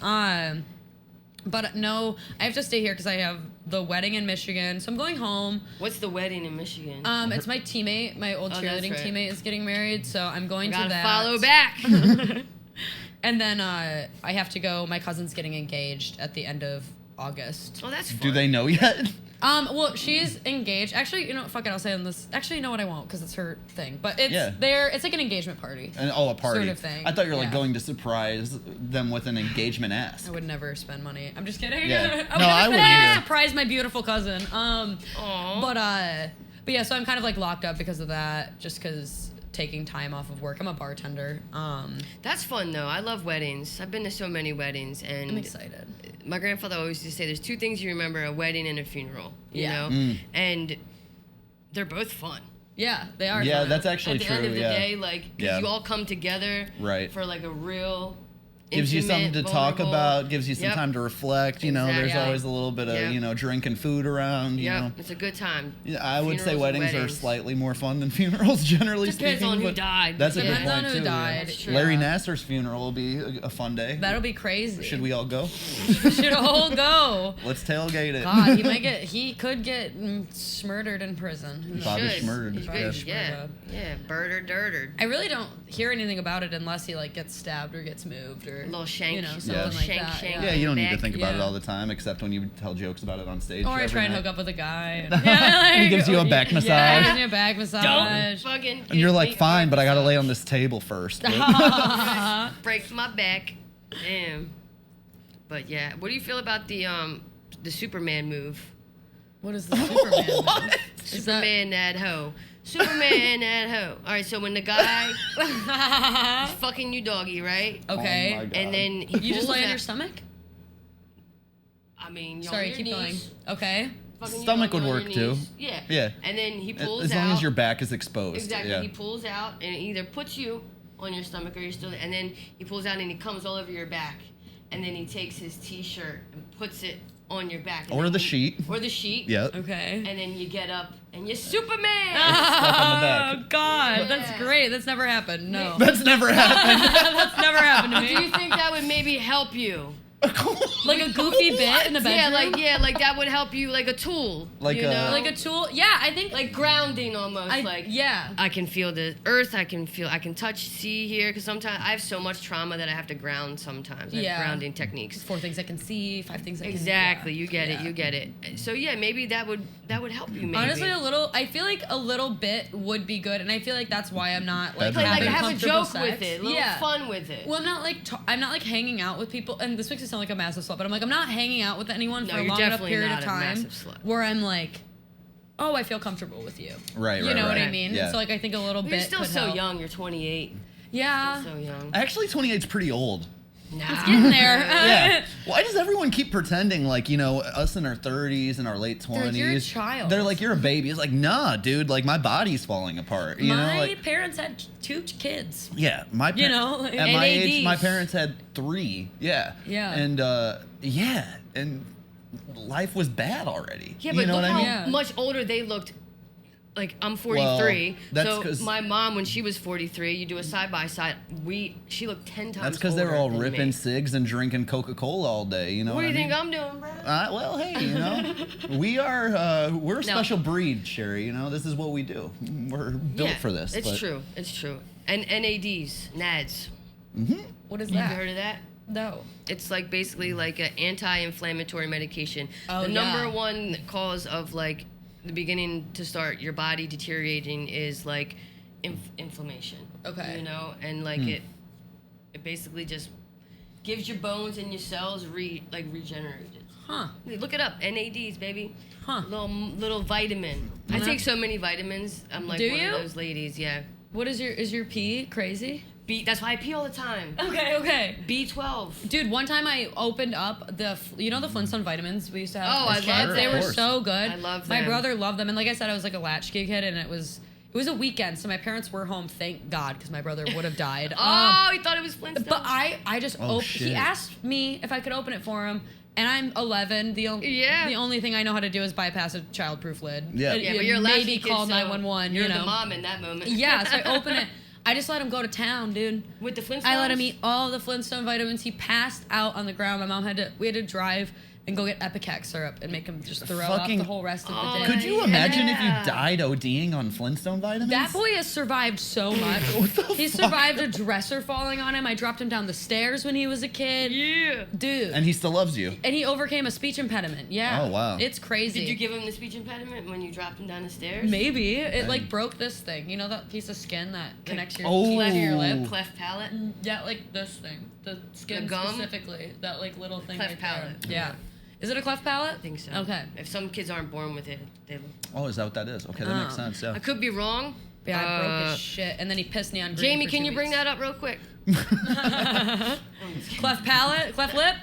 But no, I have to stay here because I have the wedding in Michigan, so I'm going home. What's the wedding in Michigan? It's my teammate, my old Oh, that's cheerleading right. teammate is getting married, so I'm going to Gotta that. follow back. And then I have to go. My cousin's getting engaged at the end of August. Oh, that's fun. Do they know yet? Well, she's engaged. Actually, you know, fuck it, I'll say on this. Actually, you know what, I won't, because it's her thing. But it's Yeah. it's like an engagement party. And a party. Sort of thing. I thought you were like Yeah. going to surprise them with an engagement ask. I would never spend money. I'm just kidding. Yeah. I No, would I never wouldn't either. surprise my beautiful cousin. Aw. But yeah, so I'm kind of like locked up because of that, just because taking time off of work. I'm a bartender. That's fun though. I love weddings. I've been to so many weddings, and I'm excited. my grandfather always used to say, "There's two things you remember: a wedding and a funeral." You Yeah. know, and they're both fun. Yeah, they are. Yeah, fun. that's actually At the true. end of the yeah. day, like, 'cause Yeah. you all come together Right. for like a real. Gives you something to intimate, talk vulnerable- about, gives you some Yep. time to reflect. You know, Exactly. there's always a little bit of, Yep. you know, drink and food around, you Yep, know. it's a good time. Yeah, I would say Funerals, weddings are weddings. slightly more fun than funerals, generally Depends speaking. on who but died. That's a good Depends on point, who too. died. That's true. Larry Yeah. Nasser's funeral will be a fun day. That'll be crazy. Should we all go? Should all go. Let's tailgate it. God, he could get murdered in prison. Who knows? Bobby Should. Schmurdered, He's yeah. good. Yeah, yeah, birder dirtered. I really don't hear anything about it unless he like gets stabbed or gets moved or Little shank. you know, something Yeah. like Shank, that. shank. Yeah, you don't need to Back, think about it yeah. all the time, except when you tell jokes about it on stage. Or I every try and night. hook up with a guy. And, yeah, like, He gives you a back Yeah, massage. he gives me a back massage. Don't fucking. And you're give like, me fine, but I gotta arms lay up. on this table first. Breaks my back. Damn. But yeah, what do you feel about the Superman move? What is the Superman? What? Is that- Superman that hoe. Superman that hoe. All right, so when the guy is fucking you doggy, right? Okay. Oh my God. And then he You just pulls lay on out- your stomach? I mean, you're Sorry, on your keep knees, going. Okay. fucking you Stomach doggy would on your work, too. knees. Yeah. Yeah. And then he pulls As out. long as your back is exposed. Exactly. Yeah. He pulls out and either puts you on your stomach or you're still, and then he pulls out and he comes all over your back, and then he takes his t-shirt and puts it on your back. Or the sheet. Or the sheet. Yep. Okay. And then you get up and you're Superman. Stuck on the back. Oh God, Yeah. that's great. That's never happened. No. That's never happened. That's never happened to Do you me. think that would maybe help you? Like a goofy bit in the bedroom. like that would help you, like a tool. Like you a- know? Like a tool. Yeah, I think like grounding almost. yeah. I can feel the earth. I can touch, see, hear. Because sometimes I have so much trauma that I have to ground sometimes. I have Yeah. grounding techniques. 4 things I can see, 5 things I can Exactly. yeah. You get Yeah. it. You get it. So yeah, maybe that would help you. Maybe. Honestly, I feel like a little bit would be good, and I feel like that's why I'm not like Like having have a comfortable joke sex. with it, a little yeah. fun with it. Well, I'm not like hanging out with people, and this makes it sound like a massive slut, but I'm not hanging out with anyone No, for a you're long enough definitely period not of a time massive slut. where I'm like, oh, I feel comfortable with you. Right, You know what I right. mean? Yeah. So like I think a little But bit. you're still could so help. young. You're 28. Yeah. Still so young. Actually, 28's pretty old. Nah. Getting there. Yeah. Why does everyone keep pretending like, us in our 30s and our late 20s? like, "You're a child." They're like, you're a baby. It's like, nah, dude. Like, my body's falling apart. You know? My Like, parents had 2 kids. yeah. My You know, like- at my And age, my ADs. parents had 3. Yeah. Yeah. And, yeah. And life was bad already. Yeah, you but know look what I how mean? Yeah. much older they looked. Like I'm 43, that's so 'cause- my mom when she was 43, you do a side by side. She looked 10 times. That's because they were older all than ripping me. cigs and drinking Coca-Cola all day. You know What do you I think mean? I'm doing, bro? Well, hey, we're a special breed, Sheri. This is what we do. We're built for this. It's but- true. It's true. And NADs, NADs. What is Have that? you heard of that? No. It's like basically like an anti-inflammatory medication. Oh, the yeah. number one cause of like the beginning to start your body deteriorating is like inflammation. Okay. And like it basically just gives your bones and your cells regenerated. Huh. Look it up. NADs, baby. Huh. Little vitamin. I take so many vitamins. I'm like Do one you? of those ladies. Yeah. What is your pee crazy? That's why I pee all the time. Okay. B12. Dude, one time I opened up the Flintstone vitamins we used to have Oh, as I kids. love They them. were Of course. so good. I love My them. brother loved them, and like I said, I was like a latchkey kid, and it was a weekend, so my parents were home. Thank God, because my brother would have died. Oh, he thought it was Flintstones. But I just Oh, he shit. asked me if I could open it for him. And I'm 11. The only thing I know how to do is bypass a childproof lid. Yeah. Yeah, but you're a maybe latchkey kid, call so 911. You're you know. the mom in that moment. Yeah, so I open it. I just let him go to town, dude. With the Flintstones? I let him eat all the Flintstone vitamins. He passed out on the ground. My mom we had to drive and go get Epicac syrup and make him just throw up Fucking- the whole rest of the day. Could you imagine if Yeah. you died ODing on Flintstone vitamins? That boy has survived so much. He survived a dresser falling on him. I dropped him down the stairs when he was a kid. Yeah. Dude. And he still loves you. And he overcame a speech impediment. Yeah. Oh, wow. It's crazy. Did you give him the speech impediment when you dropped him down the stairs? Maybe. It like broke this thing. You know that piece of skin that connects your Oh. teeth to your lip? Cleft palate? Yeah, like this thing. The skin The gum? specifically. That like little thing Cleft right palate. there. Yeah. Is it a cleft palate? I think so. Okay. If some kids aren't born with it, they. Oh, is that what that is? Okay, that makes Oh. sense. Yeah. I could be wrong. Yeah, I broke his shit. And then he pissed me on green Jamie, for can 2 you bring weeks. that up real quick? Cleft palate? Cleft lip?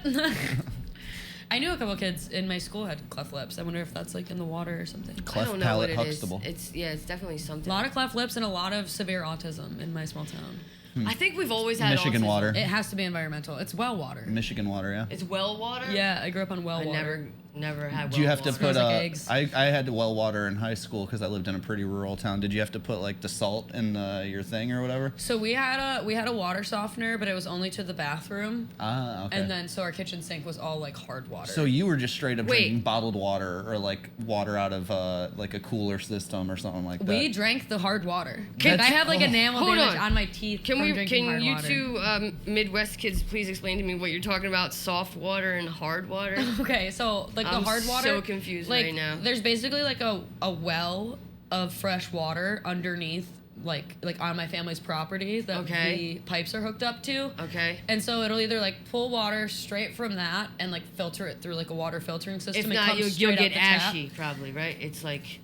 I knew a couple kids in my school had cleft lips. I wonder if that's like in the water or something. I Cleft don't know what palate it is. Huxtable. It's definitely A something. lot of cleft lips and a lot of severe autism in my small town. I think we've always had Michigan autism. water. It has to be environmental. It's well water. Michigan water, yeah. It's well water. Yeah, I grew up on well I water. never had. Do you well have to water. put Smells like eggs. I had well water in high school because I lived in a pretty rural town. Did you have to put like the salt in your thing or whatever? So we had a water softener, but it was only to the bathroom. Ah, okay. And then so our kitchen sink was all like hard water. So you were just straight up Wait. drinking bottled water or like water out of like a cooler system or something like that. we drank the hard water. That's- I have like enamel Hold damage on. on my teeth Can from we? drinking Can hard you water. two Midwest kids please explain to me what you're talking about? Soft water and hard water. Okay, so like the I'm hard water. so confused like, right now. There's basically like a well of fresh water underneath, like on my family's property that Okay. the pipes are hooked up to. Okay. And so it'll either like pull water straight from that and like filter it through like a water filtering system. If It not, comes you'll straight out get the tap. ashy probably, right? It's like.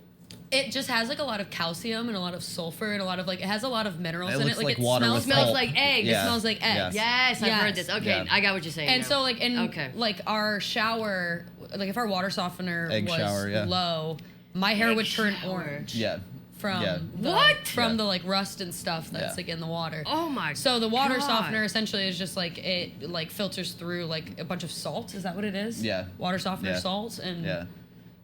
It just has like a lot of calcium and a lot of sulfur and a lot of like it has a lot of minerals It in looks it. like it water smells with smells pulp. like eggs. Yeah. It smells like eggs. Yes, I've heard this. Okay, Yeah. I got what you're saying. And now. so like in Okay. like our shower, like if our water softener Egg was shower, yeah. low, my hair Egg would turn shower. orange. Yeah. from Yeah. from the like rust and stuff that's like in the water. Oh my! So the water God. softener essentially is just like it like filters through like a bunch of salt. Is that what it is? Yeah. Water softener Yeah. salt and Yeah.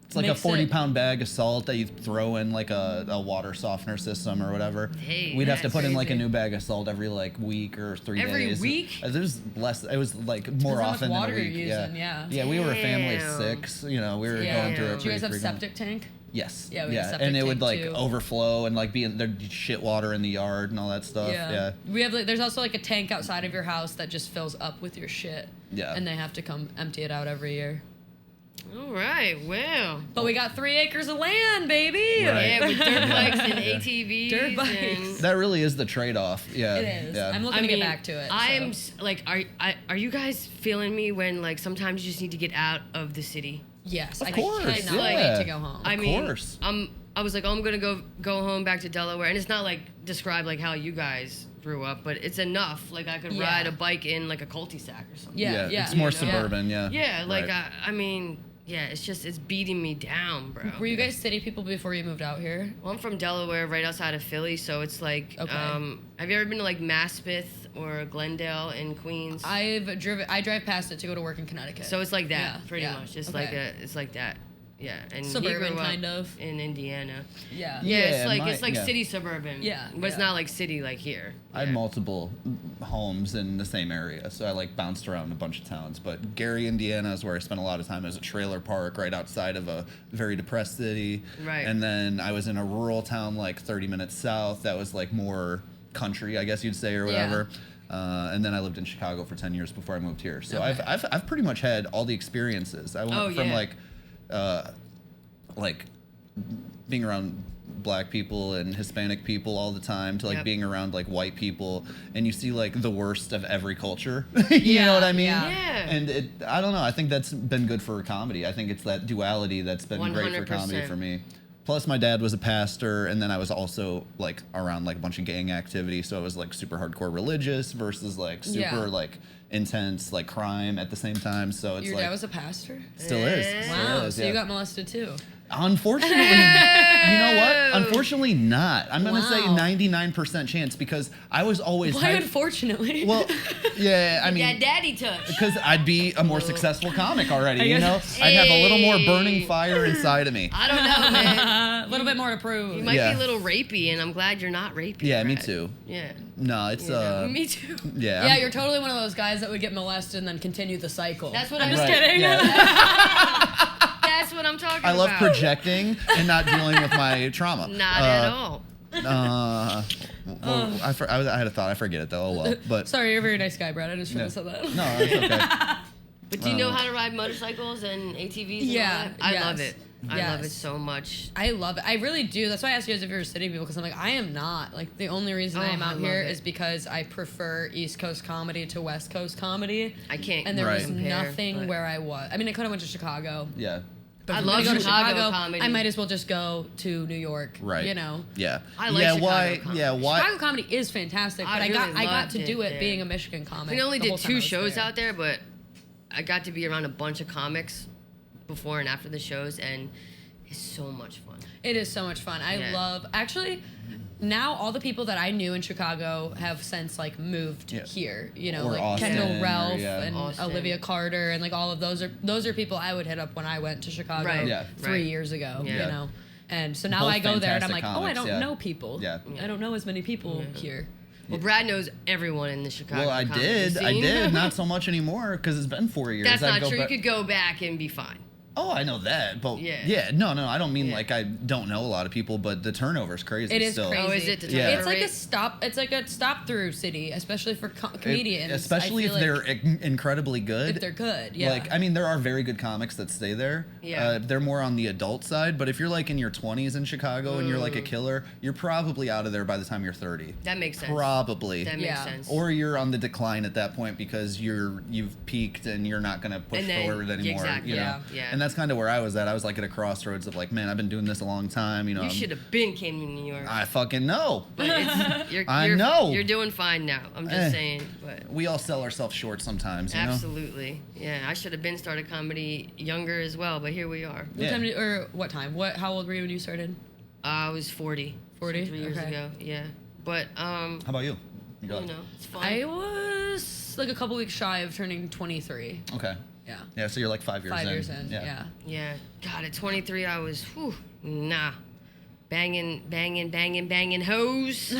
It's like a makes 40-pound bag of salt that you throw in like a water softener system or whatever. Hey, We'd have to that's put in like a crazy. new bag of salt every like week or 3 Every days. week? There's less. It was like more Depends how much often water than a you're week. using, Yeah, we were a family of Damn. 6. You know, we were yeah. going through it. Damn. Do you guys have pretty septic tank? Yes. Yeah, we had a septic and it would tank, like too. overflow and like be in there'd be shit water in the yard and all that stuff. Yeah. We have like, there's also like a tank outside of your house that just fills up with your shit. Yeah. And they have to come empty it out every year. All right, well. But we got 3 acres of land, baby. Right. Yeah, with dirt bikes and Yeah. ATVs. Dirt bikes. And, That really is the trade-off. Yeah. It is. Yeah. I'm looking to get back to it. I so. am like, are you guys feeling me when like sometimes you just need to get out of the city? Yes, Of I course, cannot yeah. wait to go home. I mean, course. I was like, oh, I'm gonna go home back to Delaware, and it's not like describe like how you guys grew up, but it's enough. Like I could Yeah. ride a bike in like a cul-de-sac or something. Yeah, It's more you know? suburban. Yeah. Yeah, like Right. I mean, yeah, it's beating me down, bro. Were you guys city people before you moved out here? Well, I'm from Delaware, right outside of Philly, so it's like, Okay. have you ever been to like Maspeth or Glendale in Queens? I drive past it to go to work in Connecticut. So it's like that, Yeah, pretty yeah, much. It's okay. like it's like that. Yeah, and he Suburban, grew up kind of. in Indiana. Yeah. Yeah, Yeah, it's like yeah. city suburban. Yeah, but it's yeah. not like city like here. I had Yeah. multiple homes in the same area, so I like bounced around a bunch of towns. But Gary, Indiana is where I spent a lot of time as a trailer park right outside of a very depressed city. Right. And then I was in a rural town like 30 minutes south that was like more country, I guess you'd say, or whatever. And then I lived in Chicago for 10 years before I moved here. So Okay. I've pretty much had all the experiences. I went Oh, from yeah. like being around black people and Hispanic people all the time to like Yep. being around like white people, and you see like the worst of every culture. You know what I mean? yeah. Yeah. And I don't know. I think that's been good for comedy. I think it's that duality that's been great for comedy 100%. for me. Plus, my dad was a pastor, and then I was also like around like a bunch of gang activity, so it was like super hardcore religious versus like super Yeah. like intense like crime at the same time. So it's Your like dad was a pastor? still is. Still Wow, is, so yeah. you got molested too. Unfortunately, you know what? Unfortunately, not. I'm gonna say Wow. 99% chance because I was always Why hyped- unfortunately? Well, yeah, I That mean, daddy touch. because I'd be a more successful comic already. You know, I'd have a little more burning fire inside of me. I don't know, man. a little bit more to prove. You might Yeah. be a little rapey, and I'm glad you're not rapey. Yeah, me Brad. too. Yeah. No, it's You know, me too. yeah. Yeah, I'm- you're totally one of those guys that would get molested and then continue the cycle. That's what I'm I'm just Right, kidding. yeah. That's what I'm talking I about. love projecting and not dealing with my trauma. Not at all. Well, I had a thought. I forget it though. Oh well. But Sorry, you're a very nice guy, Brad. I just yeah. shouldn't have said that. No, it's okay. But do you know how to ride motorcycles and ATVs? And Yeah, all that? I love yes, it. I love it yes. so much. I love it. I really do. That's why I asked you guys if you're city people, because I'm like, I am not. Like, the only reason Oh, I'm I out love here it. is because I prefer East Coast comedy to West Coast comedy. I can't. And there was Right. compare, nothing but- where I was. I mean, I could have went to Chicago. Yeah. But I if I'm love gonna go to Chicago comedy. I might as well just go to New York. Right. You know. Yeah. I like yeah. Chicago Why? comedy. Yeah. Why? Chicago comedy is fantastic, but I I got really to loved do it it there. being a Michigan comic. We only the did whole time I 2 was shows there. out there, but I got to be around a bunch of comics before and after the shows, and it's so much fun. It is so much fun. I Yeah. love actually. Now all the people that I knew in Chicago have since like moved Yeah. here. You know, Or like Austin, Kendall or, Ralph yeah. and Austin. Olivia Carter and like all of those are people I would hit up when I went to Chicago Right. Yeah. 3 Right. years ago. Yeah. You know, and so now Both I go there and I'm fantastic like, oh, I comics, don't yeah. know people. Yeah. I don't know as many people here. Well, Brad knows everyone in the Chicago. Well, I comedy did. I scene. did. Not so much anymore because it's been 4 years. That's I'd not go true. back- You could go back and be fine. Oh, I know that, but Yeah. no, I don't mean Yeah. like I don't know a lot of people, but the turnover's crazy. It is still. crazy. Oh, is it the Yeah. It's like a rate? stop. It's like a stop through city, especially for comedians. Especially I if feel they're like incredibly good. if they're good. Yeah. Like, I mean, there are very good comics that stay there. Yeah. They're more on the adult side, but if you're like in your 20s in Chicago and you're like a killer, you're probably out of there by the time you're 30. That makes sense. Probably. That makes Yeah. sense. Or you're on the decline at that point because you've peaked and you're not going to push And then- forward anymore. exactly, You know? yeah, yeah. And that's kind of where I was at. I was like at a crossroads of like, man, I've been doing this a long time. You know, You should have been came to New York. I fucking know. But it's, I know. You're doing fine now. I'm just Eh. saying. But We all sell ourselves short sometimes. You know? absolutely, yeah. I should have been started comedy younger as well, but here we are. what Yeah. time? How old were you when you started? I was 40. 40? 3 years ago. Yeah. But How about you? you know, it's fun. I was like a couple weeks shy of turning 23. Okay. Yeah. Yeah, so you're like 5 years in. 5 years in. Yeah. Yeah. God, at 23, I was, nah. Banging hoes.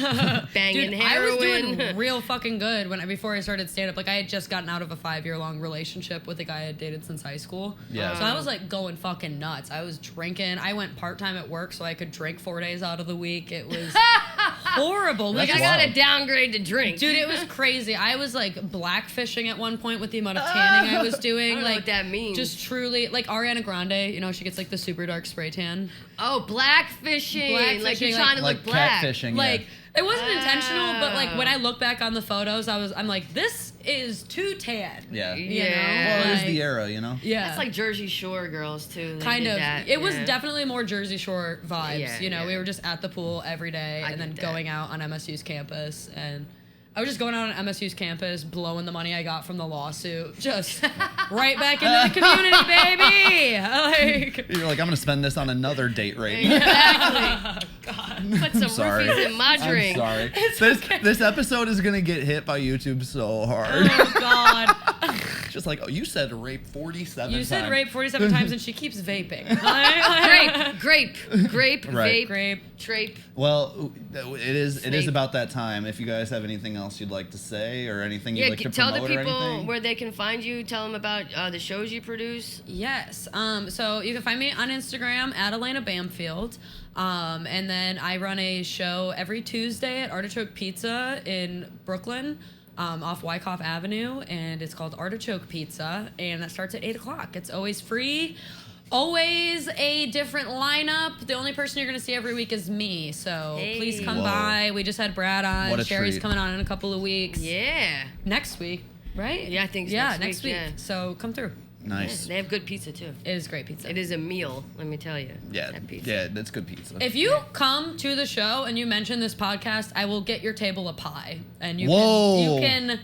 Banging Dude, heroin. I was doing real fucking good before I started stand up. Like I had just gotten out of a 5-year-long relationship with a guy I had dated since high school. Yeah. So I was like going fucking nuts. I was drinking. I went part-time at work so I could drink 4 days out of the week. It was horrible. Like, That's I got wild. to downgrade to drink. Dude, it was crazy. I was like blackfishing at one point with the amount of tanning I was doing. I don't know like what that means. Just truly, like Ariana Grande, you know, she gets like the super dark spray tan. Oh, blackfishing. Like you're Blackfishing, trying to like look black. catfishing. Like it wasn't intentional, but like when I Oh. look back on the photos, I'm like, this is too tan. Yeah. You know? Yeah. Well, it is Like, the era, you know? Yeah. That's like Jersey Shore girls, too. They kind did of. that. It was Yeah. definitely more Jersey Shore vibes. Yeah, you know, yeah. we were just at the pool every day I and then get that. going out on MSU's campus. And I was just going out on MSU's campus, blowing the money I got from the lawsuit, just right back into the community, baby. Like, You're like, I'm going to spend this on another date rape. Exactly. Put some Sorry. roofies in my drink. I'm sorry. This episode is going to get hit by YouTube so hard. oh God. Just like, oh, you said rape 47 times. You said rape 47 times and she keeps vaping. Grape, Right. vape, Grape. trape. Well, it is Snape. about that time. If you guys have anything else you'd like to say or anything you'd Yeah, like to tell the promote or people anything. where they can find you. Tell them about the shows you produce. Yes. So you can find me on Instagram at Alaina Bamfield. And then I run a show every Tuesday at Artichoke Pizza in Brooklyn, off Wyckoff Avenue, and it's called Artichoke Pizza, and that starts at 8 o'clock. It's always free. Always a different lineup. The only person you're going to see every week is me, so please come Whoa. by. We just had Brad on. What a Sheri's treat. coming on in a couple of weeks. Yeah. Next week, right? Yeah, I think it's yeah, next week, yeah. So come through. Nice. They have good pizza too. It is great pizza. It is a meal, let me tell you. Yeah, That pizza. yeah, that's good pizza. If you come to the show and you mention this podcast, I will get your table a pie, and you Whoa. can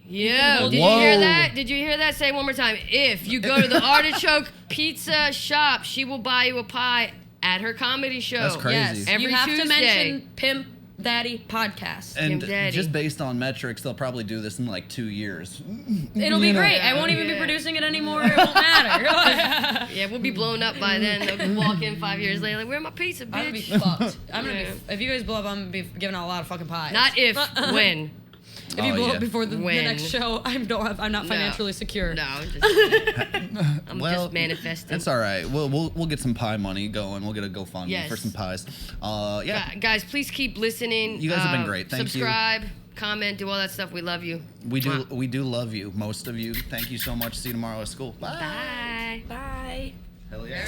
Yeah. hold Did it. you hear Whoa. that? Did you hear that? Say it one more time. If you go to the Artichoke Pizza shop, she will buy you a pie at her comedy show. That's crazy. Yes, Every you have Tuesday. to mention Pimp Daddy podcast. and Kim Daddy. just based on metrics, they'll probably do this in like 2 years. It'll be you know. great. I won't even be Yeah. producing it anymore. It won't matter. Yeah, we'll be blown up by then. They'll walk in 5 years later, like, where's my pizza, I'm gonna be bitch? fucked. I'm gonna Yeah. be. If you guys blow up, I'm gonna be giving out a lot of fucking pies. Not if, when. If you Oh, blow yeah. up before the When. next show, I'm not financially secure. No, I'm Well, just manifesting. It's all right. We'll get some pie money going. We'll get a GoFundMe Yes. for some pies. Yeah. Guys, please keep listening. You guys have been great. Thank you. Subscribe, comment, do all that stuff. We love you. We do Mwah. love you, most of you. Thank you so much. See you tomorrow at school. Bye. Bye. Bye. Hell yeah.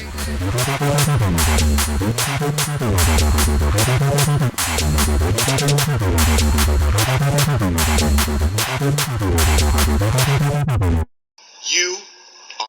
Very good.